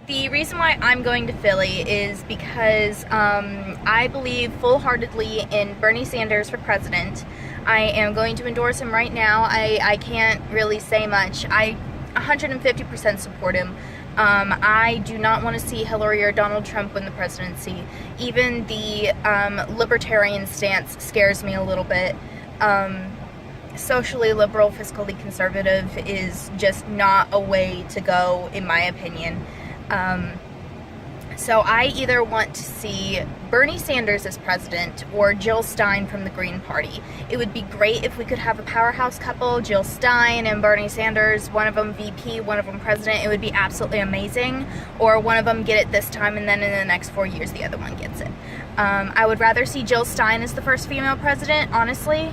The reason why I'm going to Philly is because I believe full-heartedly in Bernie Sanders for president. I am going to endorse him right now. I can't really say much. I 150% support him. I do not want to see Hillary or Donald Trump win the presidency. Even the libertarian stance scares me a little bit. Socially liberal, fiscally conservative is just not a way to go, in my opinion. So I either want to see Bernie Sanders as president or Jill Stein from the Green Party. It would be great if we could have a powerhouse couple, Jill Stein and Bernie Sanders, one of them VP, one of them president. It would be absolutely amazing. Or one of them get it this time and then in the next 4 years the other one gets it. I would rather see Jill Stein as the first female president, honestly,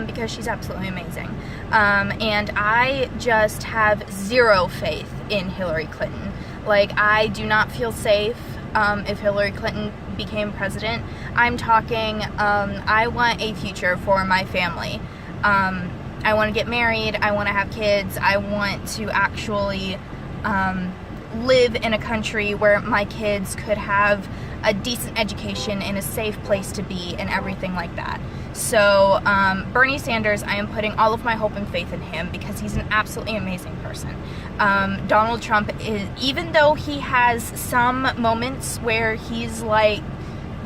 because she's absolutely amazing. And I just have zero faith in Hillary Clinton. Like, I do not feel safe if Hillary Clinton became president. I'm talking, I want a future for my family. I want to get married, I want to have kids, I want to actually live in a country where my kids could have a decent education and a safe place to be and everything like that. So Bernie Sanders, I am putting all of my hope and faith in him because he's an absolutely amazing person. Donald Trump is, even though he has some moments where he's like,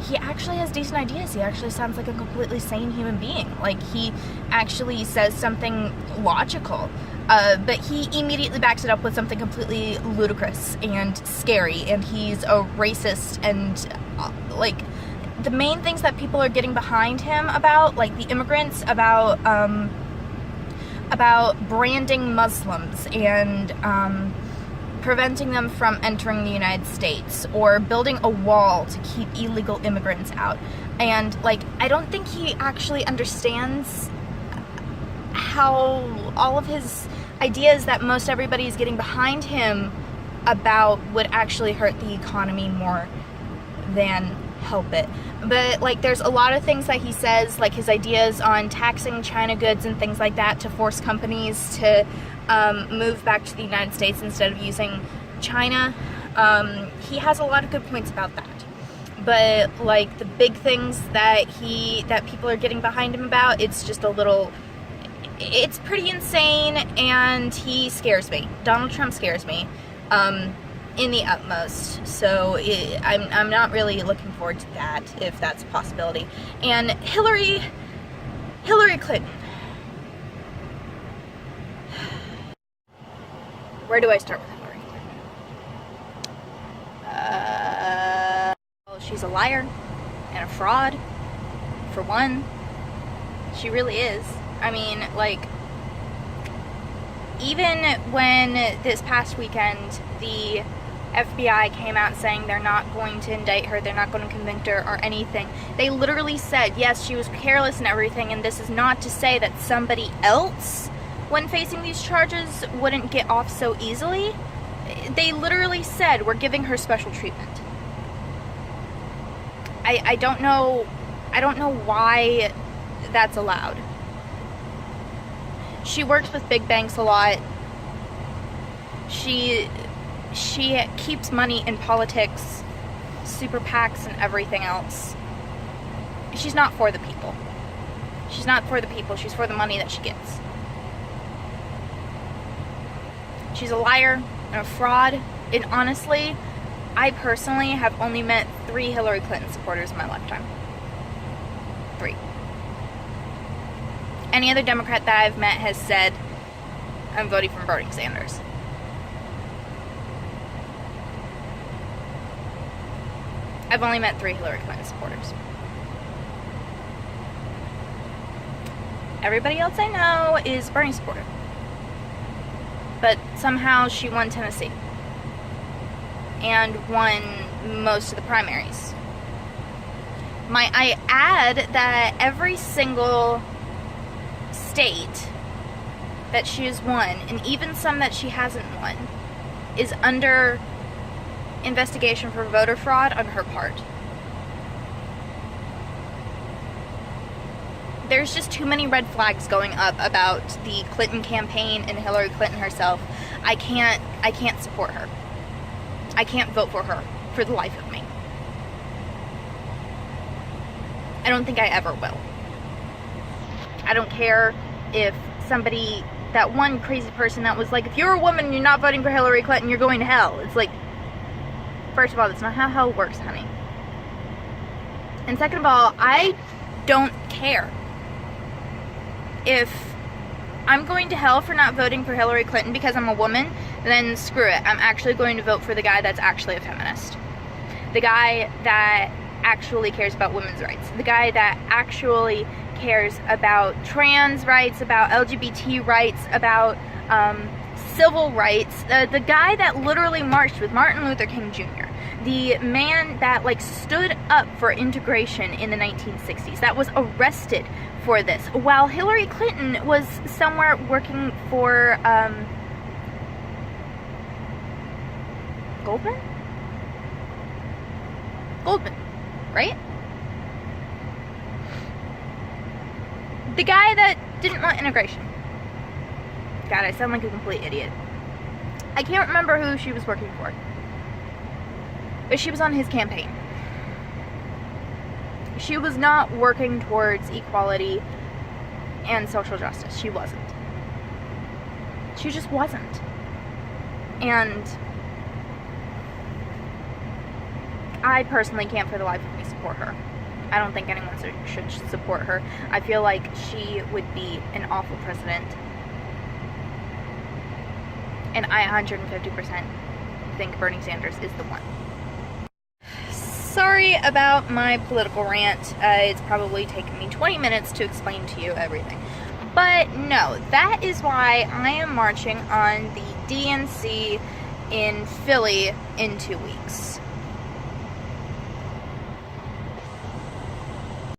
he actually has decent ideas. He actually sounds like a completely sane human being. Like, he actually says something logical. But he immediately backs it up with something completely ludicrous and scary, and he's a racist, and like, the main things that people are getting behind him about, like the immigrants, about branding Muslims and preventing them from entering the United States, or building a wall to keep illegal immigrants out. And like, I don't think he actually understands how all of his ideas that most everybody is getting behind him about would actually hurt the economy more than help it. But like, there's a lot of things that he says, like his ideas on taxing China goods and things like that to force companies to move back to the United States instead of using China. He has a lot of good points about that. But like, the big things that people are getting behind him about, it's just a little, it's pretty insane, and he scares me. Donald Trump scares me in the utmost. So I'm not really looking forward to that, if that's a possibility. And Hillary Clinton. Where do I start with Hillary Clinton? Well, she's a liar and a fraud, for one. She really is. I mean, like, even when this past weekend the FBI came out saying they're not going to indict her, they're not going to convict her or anything, they literally said, yes, she was careless and everything, and this is not to say that somebody else, when facing these charges, wouldn't get off so easily. They literally said, we're giving her special treatment. I don't know why that's allowed. She works with big banks a lot. She keeps money in politics, super PACs and everything else. She's not for the people. She's not for the people. She's for the money that she gets. She's a liar and a fraud. And honestly, I personally have only met 3 Hillary Clinton supporters in my lifetime. 3. Any other Democrat that I've met has said, I'm voting for Bernie Sanders. I've only met 3 Hillary Clinton supporters. Everybody else I know is Bernie supporter. But somehow she won Tennessee. And won most of the primaries. Might I add that every single state that she has won, and even some that she hasn't won, is under investigation for voter fraud on her part. There's just too many red flags going up about the Clinton campaign and Hillary Clinton herself. I can't support her. I can't vote for her for the life of me. I don't think I ever will. I don't care if somebody, that one crazy person that was like, if you're a woman and you're not voting for Hillary Clinton, you're going to hell. It's like, first of all, that's not how hell works, honey. And second of all, I don't care. If I'm going to hell for not voting for Hillary Clinton because I'm a woman, then screw it. I'm actually going to vote for the guy that's actually a feminist. The guy that actually cares about women's rights. The guy that actually cares about trans rights, about LGBT rights, about civil rights. The guy that literally marched with Martin Luther King Jr. The man that like stood up for integration in the 1960s, that was arrested for this, while Hillary Clinton was somewhere working for Goldman, right? The guy that didn't want integration. God, I sound like a complete idiot. I can't remember who she was working for, but she was on his campaign. She was not working towards equality and social justice. She wasn't. She just wasn't. And I personally can't for the life of me support her. I don't think anyone should support her. I feel like she would be an awful president. And I 150% think Bernie Sanders is the one. Sorry about my political rant. It's probably taken me 20 minutes to explain to you everything. But no, that is why I am marching on the DNC in Philly in 2 weeks.